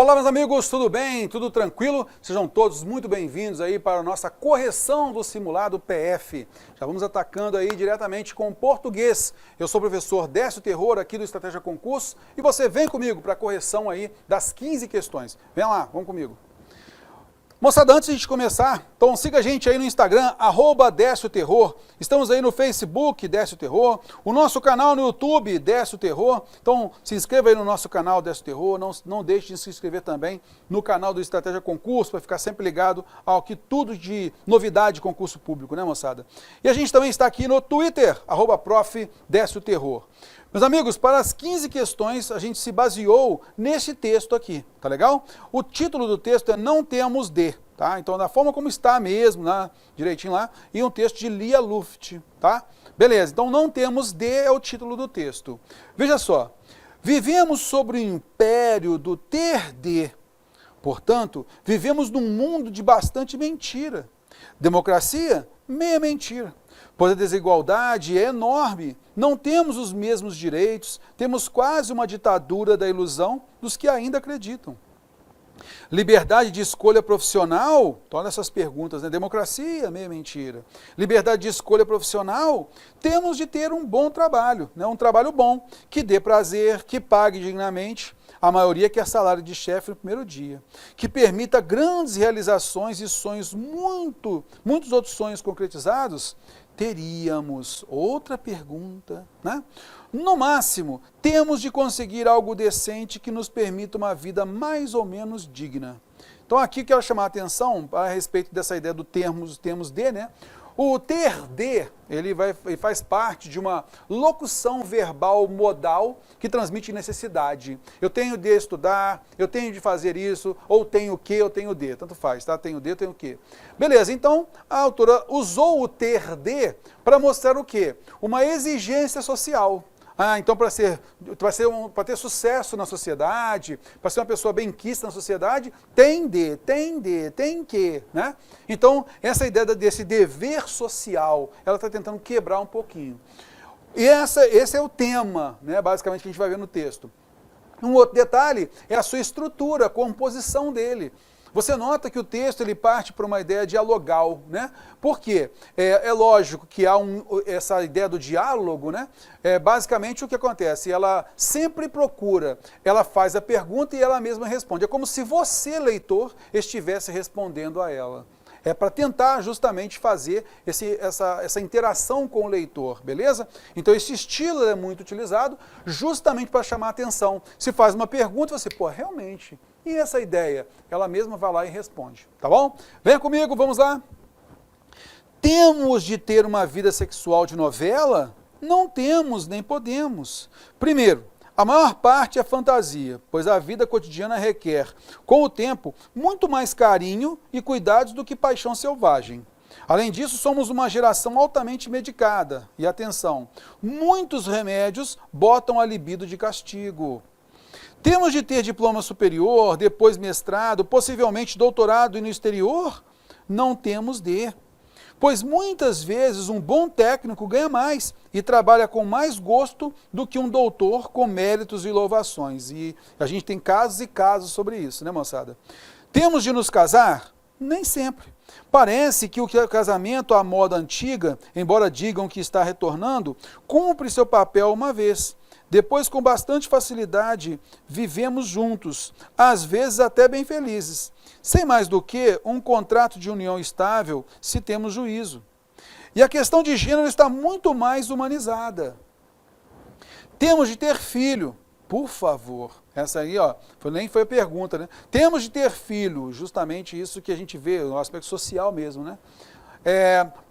Olá, meus amigos, tudo bem? Tudo tranquilo? Sejam todos muito bem-vindos aí para a nossa correção do simulado PF. Já vamos atacando aí diretamente com o português. Eu sou o professor Décio Terror aqui do Estratégia Concurso e você vem comigo para a correção aí das 15 questões. Vem lá, vamos comigo. Moçada, antes de a gente começar, então siga a gente aí no Instagram, @DécioTerror. Estamos aí no Facebook, Décio Terror. O nosso canal no YouTube, Décio Terror. Então se inscreva aí no nosso canal, Décio Terror. Não deixe de se inscrever também no canal do Estratégia Concurso, para ficar sempre ligado ao que tudo de novidade de concurso público, né, moçada? E a gente também está aqui no Twitter, @Prof. Décio Terror. Meus amigos, para as 15 questões, a gente se baseou nesse texto aqui, tá legal? O título do texto é Não Temos de, tá? Então, da forma como está mesmo, direitinho lá, e um texto de Lia Luft, tá? Beleza, então Não Temos de é o título do texto. Veja só, vivemos sobre o império do ter de, portanto, vivemos num mundo de bastante mentira. Democracia, meia mentira. Pois a desigualdade é enorme, não temos os mesmos direitos, temos quase uma ditadura da ilusão dos que ainda acreditam. Liberdade de escolha profissional, olha essas perguntas, né? Democracia, meia mentira. Liberdade de escolha profissional, temos de ter um bom trabalho, né? Um trabalho bom, que dê prazer, que pague dignamente. A maioria quer salário de chefe no primeiro dia, que permita grandes realizações e sonhos, muitos outros sonhos concretizados, teríamos outra pergunta, né? No máximo, temos de conseguir algo decente que nos permita uma vida mais ou menos digna. Então aqui quero chamar a atenção a respeito dessa ideia do termos de, né? O ter de, ele faz parte de uma locução verbal modal que transmite necessidade. Eu tenho de estudar, eu tenho de fazer isso, ou tenho que, eu tenho de, tanto faz, tá? Tenho de, eu tenho que. Beleza, então a autora usou o ter de para mostrar o quê? Uma exigência social. Então para ter sucesso na sociedade, para ser uma pessoa benquista na sociedade, tem que, né? Então essa ideia desse dever social, ela está tentando quebrar um pouquinho. E esse é o tema, né, basicamente, que a gente vai ver no texto. Um outro detalhe é a sua estrutura, a composição dele. Você nota que o texto ele parte para uma ideia dialogal, né? Por quê? É lógico que há essa ideia do diálogo, né? Basicamente o que acontece? Ela sempre procura, ela faz a pergunta e ela mesma responde. É como se você, leitor, estivesse respondendo a ela. É para tentar justamente fazer essa interação com o leitor, beleza? Então esse estilo é muito utilizado justamente para chamar a atenção. Se faz uma pergunta, você, realmente... E essa ideia? Ela mesma vai lá e responde, tá bom? Venha comigo, vamos lá. Temos de ter uma vida sexual de novela? Não temos, nem podemos. Primeiro, a maior parte é fantasia, pois a vida cotidiana requer, com o tempo, muito mais carinho e cuidados do que paixão selvagem. Além disso, somos uma geração altamente medicada. E atenção, muitos remédios botam a libido de castigo. Temos de ter diploma superior, depois mestrado, possivelmente doutorado e no exterior? Não temos de. Pois muitas vezes um bom técnico ganha mais e trabalha com mais gosto do que um doutor com méritos e louvações. E a gente tem casos e casos sobre isso, né, moçada? Temos de nos casar? Nem sempre. Parece que o casamento à moda antiga, embora digam que está retornando, cumpre seu papel uma vez. Depois, com bastante facilidade, vivemos juntos, às vezes até bem felizes, sem mais do que um contrato de união estável, se temos juízo. E a questão de gênero está muito mais humanizada. Temos de ter filho, por favor. Essa aí, nem foi a pergunta, né? Temos de ter filho, justamente isso que a gente vê, no aspecto social mesmo, né?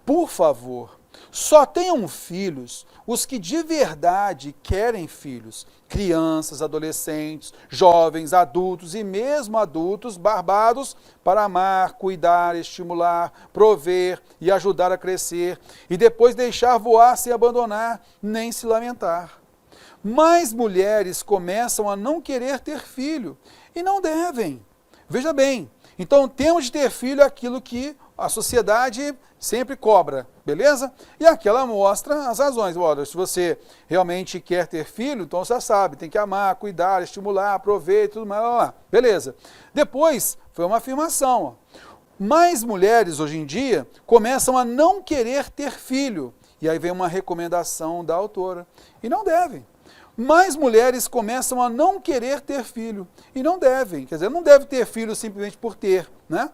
Por favor. Só tenham filhos os que de verdade querem filhos, crianças, adolescentes, jovens, adultos e mesmo adultos barbados para amar, cuidar, estimular, prover e ajudar a crescer e depois deixar voar sem abandonar nem se lamentar. Mais mulheres começam a não querer ter filho e não devem. Veja bem, então temos de ter filho aquilo que a sociedade sempre cobra, beleza? E aqui ela mostra as razões. Olha, se você realmente quer ter filho, então você sabe, tem que amar, cuidar, estimular, aproveitar, tudo mais, lá. Beleza. Depois, foi uma afirmação, ó. Mais mulheres, hoje em dia, começam a não querer ter filho. E aí vem uma recomendação da autora. E não devem. Mais mulheres começam a não querer ter filho. E não devem. Quer dizer, não deve ter filho simplesmente por ter, né?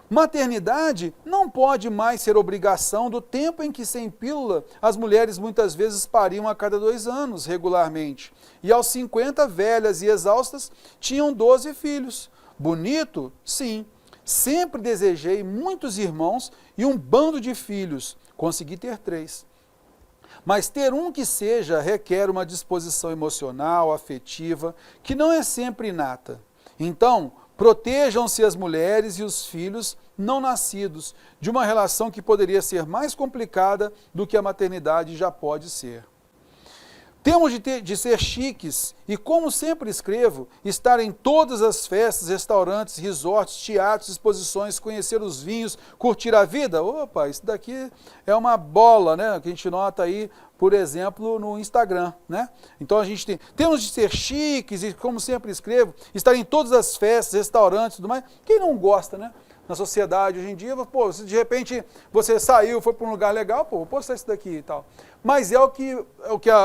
Maternidade não pode mais ser obrigação do tempo em que, sem pílula, as mulheres muitas vezes pariam a cada 2 anos, regularmente. E aos 50, velhas e exaustas, tinham 12 filhos. Bonito? Sim. Sempre desejei muitos irmãos e um bando de filhos. Consegui ter 3. Mas ter um que seja requer uma disposição emocional, afetiva, que não é sempre inata. Então, protejam-se as mulheres e os filhos não nascidos de uma relação que poderia ser mais complicada do que a maternidade já pode ser. Temos de ser chiques e, como sempre escrevo, estar em todas as festas, restaurantes, resorts, teatros, exposições, conhecer os vinhos, curtir a vida. Opa, isso daqui é uma bola, né? Que a gente nota aí, por exemplo, no Instagram, né? Então temos de ser chiques e, como sempre escrevo, estar em todas as festas, restaurantes, tudo mais. Quem não gosta, né? Na sociedade hoje em dia, pô, se de repente você saiu, foi para um lugar legal, pô, vou postar isso daqui e tal. Mas é o que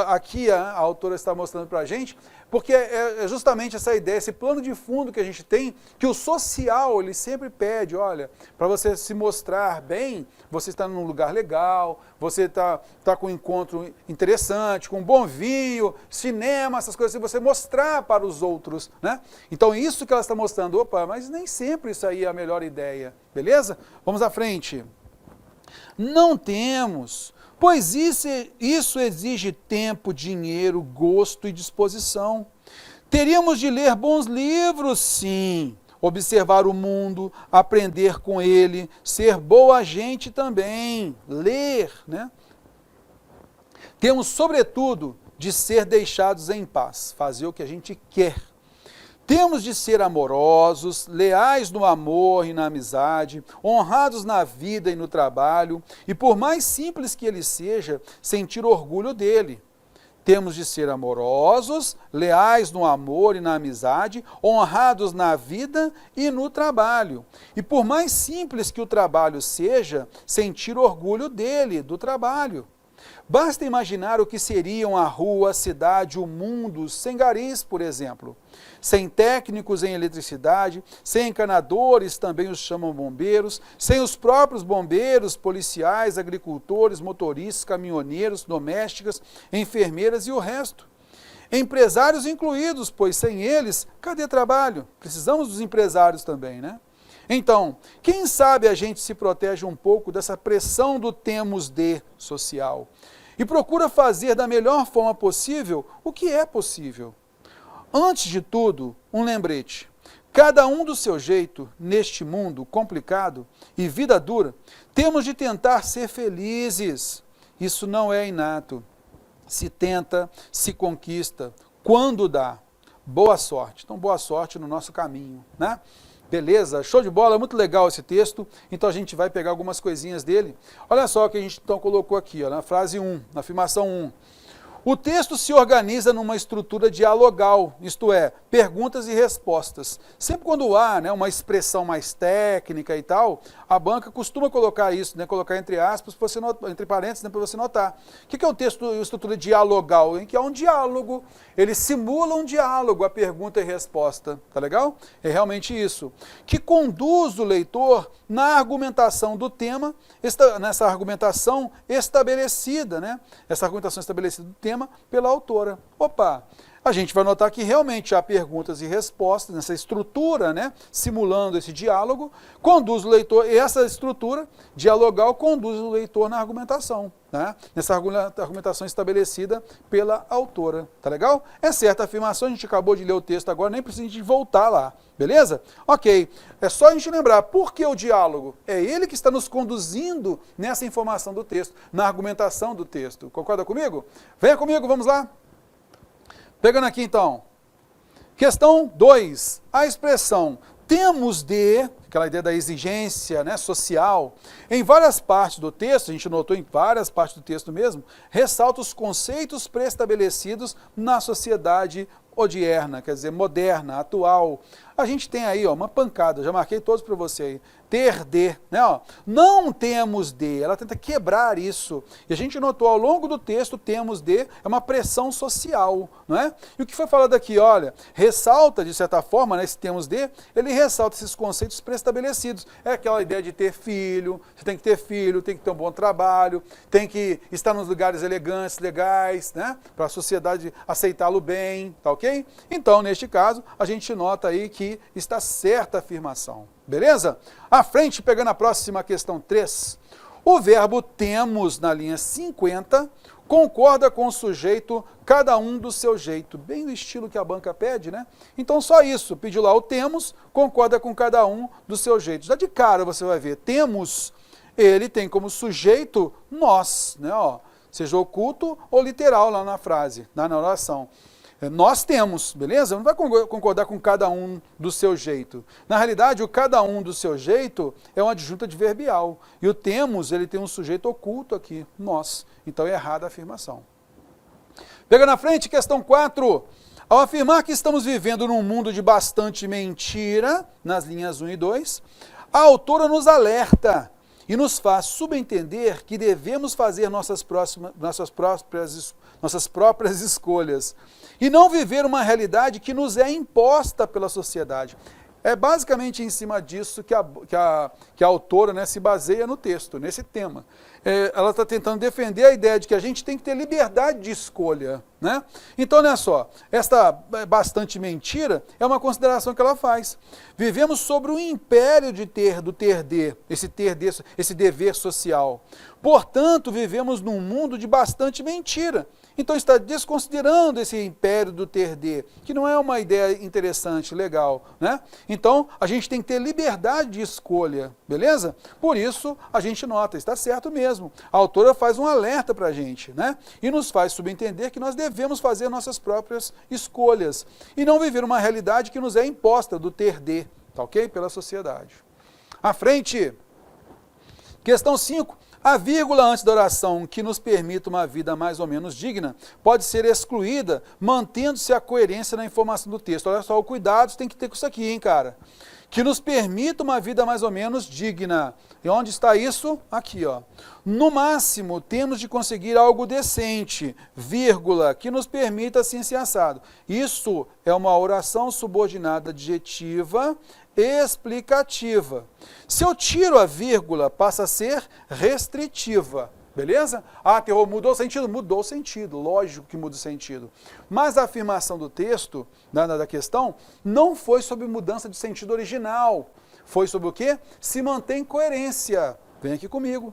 aqui a autora está mostrando para a gente, porque é justamente essa ideia, esse plano de fundo que a gente tem, que o social, ele sempre pede, olha, para você se mostrar bem, você está num lugar legal, você está com um encontro interessante, com um bom vinho, cinema, essas coisas, assim, você mostrar para os outros, né? Então isso que ela está mostrando, opa, mas nem sempre isso aí é a melhor ideia, beleza? Vamos à frente. Não temos, pois isso exige tempo, dinheiro, gosto e disposição. Teríamos de ler bons livros, sim, observar o mundo, aprender com ele, ser boa gente também, ler, né? Temos, sobretudo, de ser deixados em paz, fazer o que a gente quer. Temos de ser amorosos, leais no amor e na amizade, honrados na vida e no trabalho, e por mais simples que ele seja, sentir orgulho dele. Temos de ser amorosos, leais no amor e na amizade, honrados na vida e no trabalho. E por mais simples que o trabalho seja, sentir orgulho dele, do trabalho. Basta imaginar o que seriam a rua, a cidade, o mundo sem garis, por exemplo. Sem técnicos em eletricidade, sem encanadores, também os chamam bombeiros, sem os próprios bombeiros, policiais, agricultores, motoristas, caminhoneiros, domésticas, enfermeiras e o resto. Empresários incluídos, pois sem eles, cadê trabalho? Precisamos dos empresários também, né? Então, quem sabe a gente se protege um pouco dessa pressão do temos de social e procura fazer da melhor forma possível o que é possível. Antes de tudo, um lembrete. Cada um do seu jeito, neste mundo complicado e vida dura, temos de tentar ser felizes. Isso não é inato. Se tenta, se conquista, quando dá. Boa sorte. Então, boa sorte no nosso caminho, né? Beleza? Show de bola, muito legal esse texto. Então a gente vai pegar algumas coisinhas dele. Olha só o que a gente então colocou aqui, ó, na frase 1, na afirmação 1. O texto se organiza numa estrutura dialogal, isto é, perguntas e respostas. Sempre quando há, né, uma expressão mais técnica e tal, a banca costuma colocar isso, né, colocar entre aspas, entre parênteses, né, para você notar. O que é o texto, a estrutura dialogal? Em que há um diálogo, ele simula um diálogo, a pergunta e resposta, tá legal? É realmente isso. Que conduz o leitor na argumentação do tema, nessa argumentação estabelecida, né? Essa argumentação estabelecida do tema pela autora. Opa! A gente vai notar que realmente há perguntas e respostas nessa estrutura, né, simulando esse diálogo, conduz o leitor, e essa estrutura dialogal conduz o leitor na argumentação, né, nessa argumentação estabelecida pela autora. Tá legal? É certa afirmação, a gente acabou de ler o texto agora, nem precisa de voltar lá, beleza? Ok, é só a gente lembrar, por que o diálogo? É ele que está nos conduzindo nessa informação do texto, na argumentação do texto. Concorda comigo? Venha comigo, vamos lá? Pegando aqui então, questão 2, a expressão temos de, aquela ideia da exigência, né, social, em várias partes do texto, a gente notou em várias partes do texto mesmo, ressalta os conceitos pré-estabelecidos na sociedade odierna, quer dizer, moderna, atual. A gente tem aí, ó, uma pancada, já marquei todos para você aí. Ter de, né, ó, não temos de, ela tenta quebrar isso. E a gente notou ao longo do texto, temos de, é uma pressão social, não é? E o que foi falado aqui, olha, ressalta, de certa forma, né, esse temos de, ele ressalta esses conceitos pré-estabelecidos. É aquela ideia de ter filho, você tem que ter filho, tem que ter um bom trabalho, tem que estar nos lugares elegantes, legais, né, para a sociedade aceitá-lo bem, tá ok? Então, neste caso, a gente nota aí que está certa a afirmação. Beleza? À frente, pegando a próxima questão 3, o verbo temos, na linha 50, concorda com o sujeito, cada um do seu jeito. Bem do estilo que a banca pede, né? Então, só isso. Pediu lá o temos, concorda com cada um do seu jeito. Já de cara você vai ver, temos, ele tem como sujeito nós, né? Ó, seja oculto ou literal lá na frase, na oração. Nós temos, beleza? Não vai concordar com cada um do seu jeito. Na realidade, o cada um do seu jeito é uma adjunta adverbial. E o temos, ele tem um sujeito oculto aqui, nós. Então é errada a afirmação. Pega na frente, questão 4. Ao afirmar que estamos vivendo num mundo de bastante mentira, nas linhas 1 e 2, a autora nos alerta e nos faz subentender que devemos fazer nossas próprias escolhas e não viver uma realidade que nos é imposta pela sociedade. É basicamente em cima disso que a autora, né, se baseia no texto, nesse tema. Ela está tentando defender a ideia de que a gente tem que ter liberdade de escolha, né? Então, olha só, esta bastante mentira é uma consideração que ela faz. Vivemos sobre o império do ter de, esse dever social. Portanto, vivemos num mundo de bastante mentira. Então está desconsiderando esse império do ter de, que não é uma ideia interessante, legal, né? Então a gente tem que ter liberdade de escolha, beleza? Por isso a gente nota, está certo mesmo. A autora faz um alerta para a gente, né? E nos faz subentender que nós devemos fazer nossas próprias escolhas e não viver uma realidade que nos é imposta do ter de, tá ok? Pela sociedade. À frente, questão 5. A vírgula antes da oração que nos permita uma vida mais ou menos digna pode ser excluída, mantendo-se a coerência na informação do texto. Olha só, o cuidado você tem que ter com isso aqui, hein, cara? Que nos permita uma vida mais ou menos digna. E onde está isso? Aqui, ó. No máximo, temos de conseguir algo decente, vírgula, que nos permita assim ser assado. Isso é uma oração subordinada adjetiva explicativa. Se eu tiro a vírgula, passa a ser restritiva. Beleza? Ah, Terror, mudou o sentido? Mudou o sentido, lógico que muda o sentido. Mas a afirmação do texto, da questão, não foi sobre mudança de sentido original. Foi sobre o quê? Se mantém coerência. Vem aqui comigo.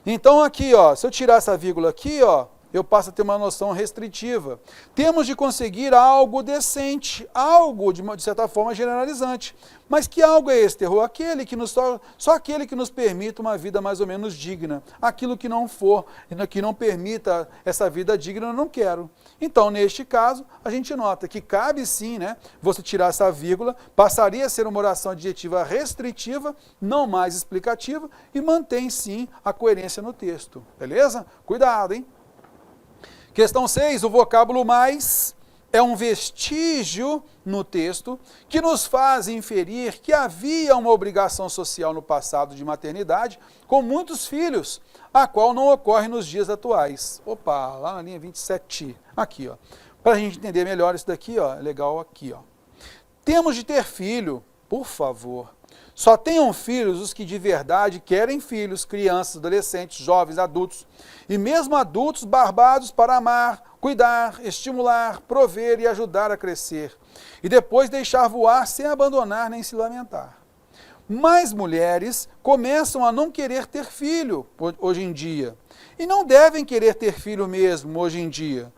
Então aqui, ó, se eu tirar essa vírgula aqui, ó, eu passo a ter uma noção restritiva. Temos de conseguir algo decente, algo de certa forma generalizante. Mas que algo é esse, Terror? Aquele que só aquele que nos permita uma vida mais ou menos digna. Aquilo que não for, que não permita essa vida digna, eu não quero. Então, neste caso, a gente nota que cabe sim, né, você tirar essa vírgula, passaria a ser uma oração adjetiva restritiva, não mais explicativa, e mantém sim a coerência no texto. Beleza? Cuidado, hein? Questão 6, o vocábulo mais é um vestígio no texto que nos faz inferir que havia uma obrigação social no passado de maternidade com muitos filhos, a qual não ocorre nos dias atuais. Opa, lá na linha 27, aqui, ó. Para a gente entender melhor isso daqui, ó, é legal aqui, ó. Temos de ter filho, por favor. Só tenham filhos os que de verdade querem filhos, crianças, adolescentes, jovens, adultos, e mesmo adultos barbados para amar, cuidar, estimular, prover e ajudar a crescer, e depois deixar voar sem abandonar nem se lamentar. Mais mulheres começam a não querer ter filho hoje em dia, e não devem querer ter filho mesmo hoje em dia,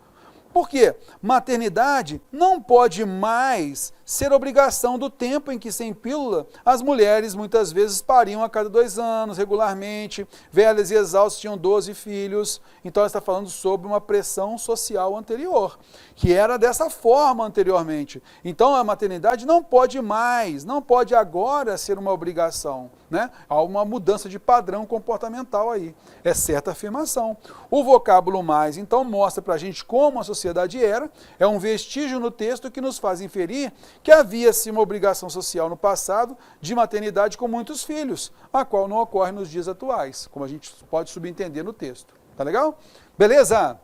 Por quê? Maternidade não pode mais ser obrigação do tempo em que, sem pílula, as mulheres muitas vezes pariam a cada 2 anos, regularmente, velhas e exaustas, tinham 12 filhos. Então, ela está falando sobre uma pressão social anterior, que era dessa forma anteriormente. Então, a maternidade não pode mais, não pode agora ser uma obrigação, né? Há uma mudança de padrão comportamental aí. É certa afirmação. O vocábulo mais, então, mostra para a gente como a sociedade era, é um vestígio no texto que nos faz inferir que havia-se uma obrigação social no passado de maternidade com muitos filhos, a qual não ocorre nos dias atuais, como a gente pode subentender no texto. Tá legal? Beleza?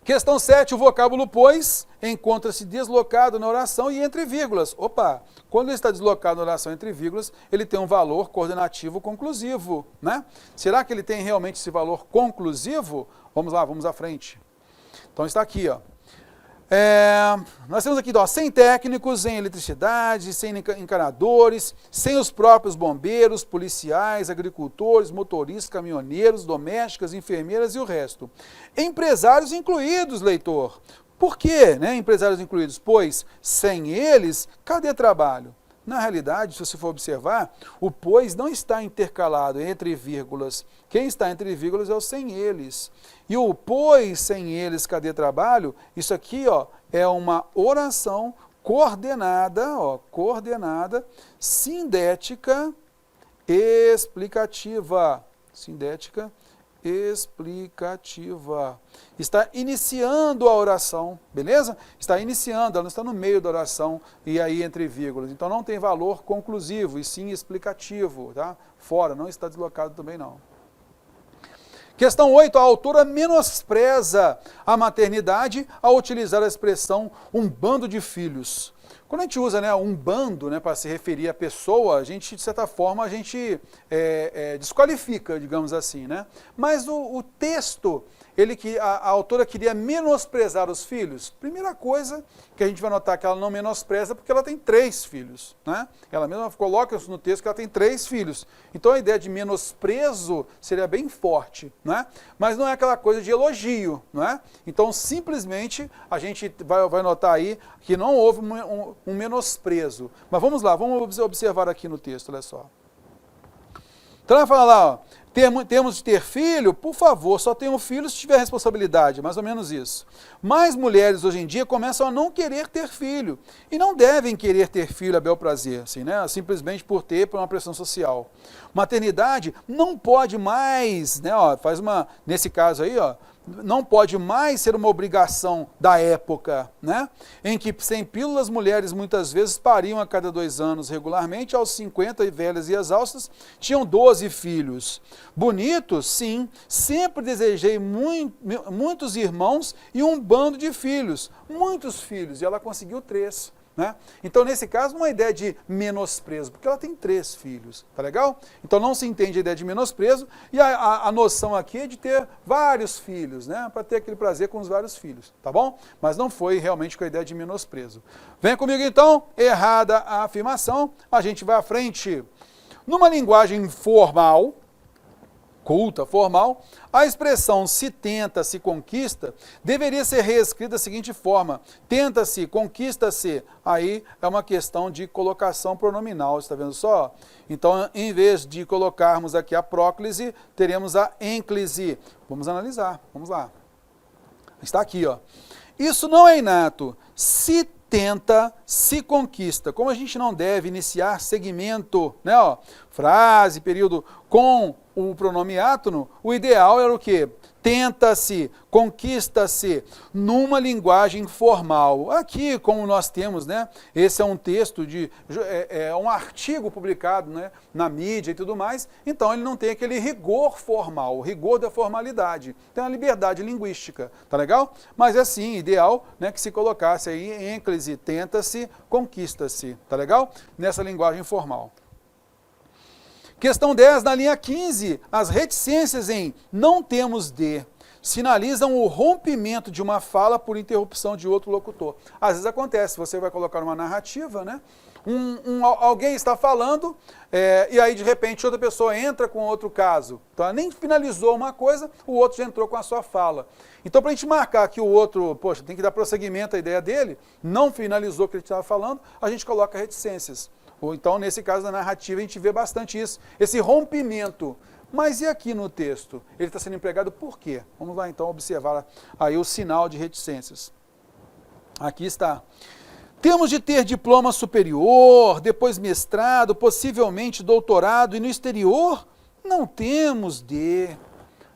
Questão 7, o vocábulo pois encontra-se deslocado na oração e entre vírgulas. Opa, quando ele está deslocado na oração entre vírgulas, ele tem um valor coordenativo conclusivo, né? Será que ele tem realmente esse valor conclusivo? Vamos lá, vamos à frente. Então está aqui, ó. Nós temos aqui, ó, sem técnicos em eletricidade, sem encanadores, sem os próprios bombeiros, policiais, agricultores, motoristas, caminhoneiros, domésticas, enfermeiras e o resto. Empresários incluídos, leitor. Por quê, né, empresários incluídos? Pois, sem eles, cadê trabalho? Na realidade, se você for observar, o pois não está intercalado entre vírgulas. Quem está entre vírgulas é o sem eles. E o pois, sem eles, cadê trabalho? Isso aqui, ó, é uma oração coordenada, ó, coordenada, sindética, explicativa. Sindética, explicativa. Está iniciando a oração, beleza? Está iniciando, ela não está no meio da oração e aí entre vírgulas. Então não tem valor conclusivo e sim explicativo, tá? Fora, não está deslocado também não. Questão 8, a autora menospreza a maternidade ao utilizar a expressão um bando de filhos. Quando a gente usa, né, um bando, né, para se referir à pessoa, a gente, de certa forma, a gente desqualifica, digamos assim, né? Mas o texto, a autora queria menosprezar os filhos. Primeira coisa que a gente vai notar que ela não menospreza porque ela tem 3 filhos, né? Ela mesma coloca isso no texto que ela tem 3 filhos. Então a ideia de menosprezo seria bem forte, né? Mas não é aquela coisa de elogio, né? Então simplesmente a gente vai notar aí que não houve um menosprezo. Mas vamos lá, vamos observar aqui no texto, olha só. Então ela fala lá, ó, temos de ter filho? Por favor, só tenham filho se tiver responsabilidade, mais ou menos isso. Mais mulheres hoje em dia começam a não querer ter filho, e não devem querer ter filho a bel prazer, assim, né? Simplesmente por uma pressão social. Maternidade não pode mais, né, ó, nesse caso aí, ó, não pode mais ser uma obrigação da época, né? Em que, sem pílulas, mulheres muitas vezes pariam a cada 2 anos regularmente, aos 50 e velhas e exaustas, tinham 12 filhos. Bonitos, sim, sempre desejei muitos irmãos e um bando de filhos, muitos filhos, e ela conseguiu 3. Né? Então, nesse caso, não é uma ideia de menosprezo, porque ela tem 3 filhos, tá legal? Então, não se entende a ideia de menosprezo, e a noção aqui é de ter vários filhos, né? Para ter aquele prazer com os vários filhos, tá bom? Mas não foi realmente com a ideia de menosprezo. Vem comigo, então, errada a afirmação, a gente vai à frente. Numa linguagem formal, culta, formal, a expressão se tenta, se conquista, deveria ser reescrita da seguinte forma: tenta-se, conquista-se. Aí é uma questão de colocação pronominal, está vendo só? Então, em vez de colocarmos aqui a próclise, teremos a ênclise. Vamos analisar, vamos lá. Está aqui, ó. Isso não é inato. Se tenta, se conquista. Como a gente não deve iniciar segmento, né, ó, frase, período, com o pronome átono, o ideal era o quê? Tenta-se, conquista-se, numa linguagem formal. Aqui, como nós temos, né, esse é um texto, um artigo publicado, né, na mídia e tudo mais, então ele não tem aquele rigor formal, o rigor da formalidade. Tem a liberdade linguística, tá legal? Mas é sim, ideal, né, que se colocasse aí ênclise, tenta-se, conquista-se, tá legal? Nessa linguagem formal. Questão 10, na linha 15, as reticências em não temos de sinalizam o rompimento de uma fala por interrupção de outro locutor. Às vezes acontece, você vai colocar uma narrativa, né? Alguém está falando, e aí de repente outra pessoa entra com outro caso. Então ela nem finalizou uma coisa, o outro já entrou com a sua fala. Então para a gente marcar que o outro, poxa, tem que dar prosseguimento à ideia dele, não finalizou o que ele estava falando, a gente coloca reticências. Ou então, nesse caso da narrativa, a gente vê bastante isso, esse rompimento. Mas e aqui no texto? Ele está sendo empregado por quê? Vamos lá então observar aí o sinal de reticências. Aqui está. Temos de ter diploma superior, depois mestrado, possivelmente doutorado, e no exterior não temos de.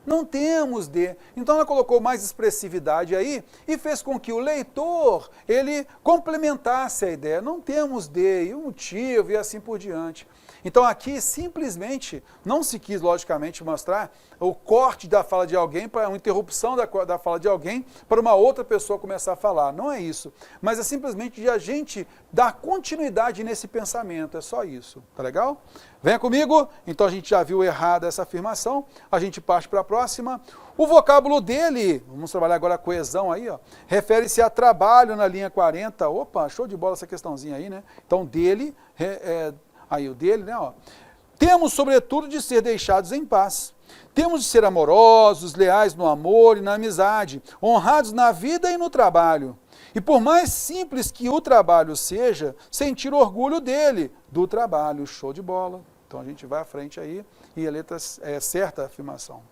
Não temos de. Então ela colocou mais expressividade aí e fez com que o leitor, ele complementasse a ideia. Não temos de, e o motivo e assim por diante. Então aqui simplesmente não se quis, logicamente, mostrar o corte da fala de alguém, para uma interrupção da fala de alguém, para uma outra pessoa começar a falar. Não é isso. Mas é simplesmente de a gente dar continuidade nesse pensamento. É só isso. Tá legal? Venha comigo. Então a gente já viu errada essa afirmação. A gente parte para a próxima. O vocábulo dele, vamos trabalhar agora a coesão aí, ó, refere-se a trabalho na linha 40. Opa, show de bola essa questãozinha aí, né? Então dele, aí o dele, né? Ó. Temos, sobretudo, de ser deixados em paz. Temos de ser amorosos, leais no amor e na amizade, honrados na vida e no trabalho. E por mais simples que o trabalho seja, sentir orgulho dele, do trabalho. Show de bola. Então a gente vai à frente aí e a letra é certa a afirmação.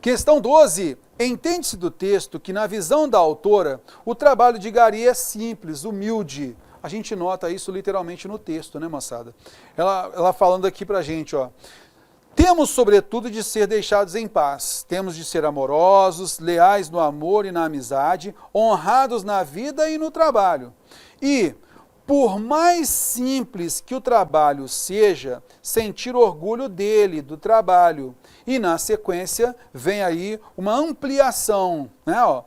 Questão 12. Entende-se do texto que, na visão da autora, o trabalho de Gari é simples, humilde. A gente nota isso literalmente no texto, né, moçada? Ela falando aqui pra gente, ó. Temos, sobretudo, de ser deixados em paz. Temos de ser amorosos, leais no amor e na amizade, honrados na vida e no trabalho. E, por mais simples que o trabalho seja, sentir orgulho dele, do trabalho. E, na sequência, vem aí uma ampliação, né, ó.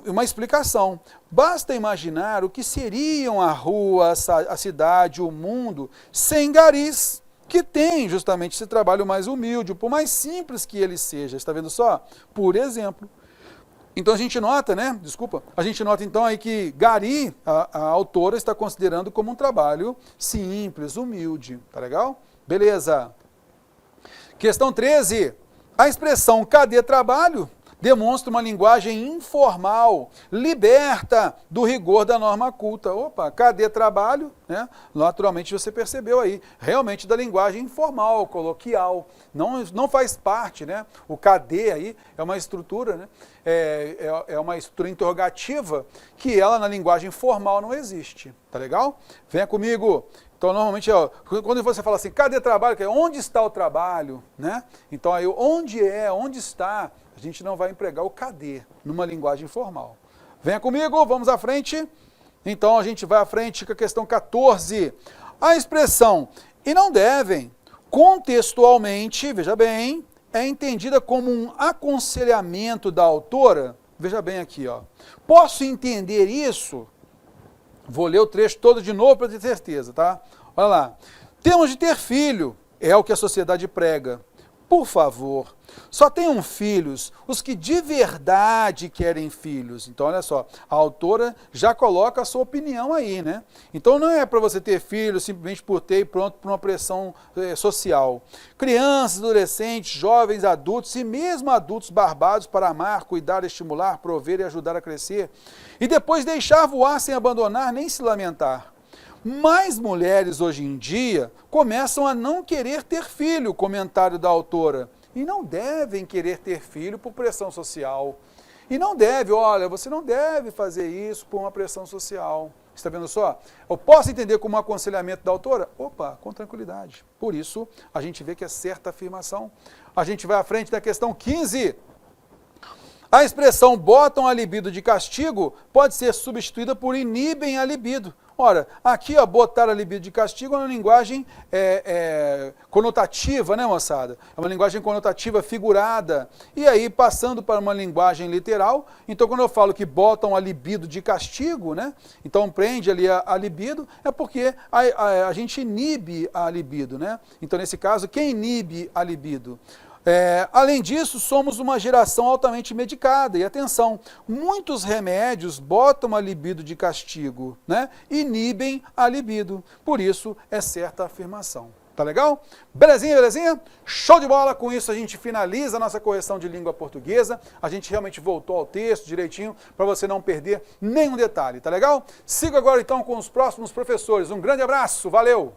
Uma explicação. Basta imaginar o que seriam a rua, a cidade, o mundo, sem garis, que tem justamente esse trabalho mais humilde, por mais simples que ele seja. Está vendo só? Por exemplo. Então a gente nota, né? Desculpa. A gente nota então aí que Gari, a autora, está considerando como um trabalho simples, humilde. Tá legal? Beleza. Questão 13. A expressão cadê trabalho demonstra uma linguagem informal, liberta do rigor da norma culta. Opa, cadê trabalho? Né? Naturalmente você percebeu aí, realmente da linguagem informal, coloquial, não faz parte, né? O cadê aí é uma estrutura, né? É uma estrutura interrogativa que ela na linguagem formal não existe, tá legal? Venha comigo. Então, normalmente, ó, quando você fala assim, cadê trabalho? Onde está o trabalho? Né? Então, aí, onde está? A gente não vai empregar o cadê numa linguagem formal. Venha comigo, vamos à frente. Então, a gente vai à frente com a questão 14. A expressão, e não devem, contextualmente, veja bem, é entendida como um aconselhamento da autora. Veja bem aqui, ó. Posso entender isso? Vou ler o trecho todo de novo para ter certeza, tá? Olha lá. Temos de ter filho, é o que a sociedade prega. Por favor, só tenham filhos os que de verdade querem filhos. Então, olha só, a autora já coloca a sua opinião aí, né? Então, não é para você ter filhos simplesmente por ter e pronto por uma pressão social. Crianças, adolescentes, jovens, adultos e mesmo adultos barbados para amar, cuidar, estimular, prover e ajudar a crescer. E depois deixar voar sem abandonar nem se lamentar. Mais mulheres hoje em dia começam a não querer ter filho, comentário da autora. E não devem querer ter filho por pressão social. E não deve, olha, você não deve fazer isso por uma pressão social. Está vendo só? Eu posso entender como um aconselhamento da autora? Opa, com tranquilidade. Por isso, a gente vê que é certa afirmação. A gente vai à frente da questão 15. A expressão botam a libido de castigo pode ser substituída por inibem a libido. Ora, aqui, ó, botar a libido de castigo é uma linguagem conotativa, né, moçada? É uma linguagem conotativa figurada. E aí, passando para uma linguagem literal, então quando eu falo que botam a libido de castigo, né? Então prende ali a libido, é porque a gente inibe a libido, né? Então, nesse caso, quem inibe a libido? Além disso, somos uma geração altamente medicada. E atenção, muitos remédios botam a libido de castigo, né? Inibem a libido. Por isso, é certa a afirmação. Tá legal? Belezinha, belezinha? Show de bola! Com isso a gente finaliza a nossa correção de língua portuguesa. A gente realmente voltou ao texto direitinho para você não perder nenhum detalhe, tá legal? Siga agora então com os próximos professores. Um grande abraço, valeu!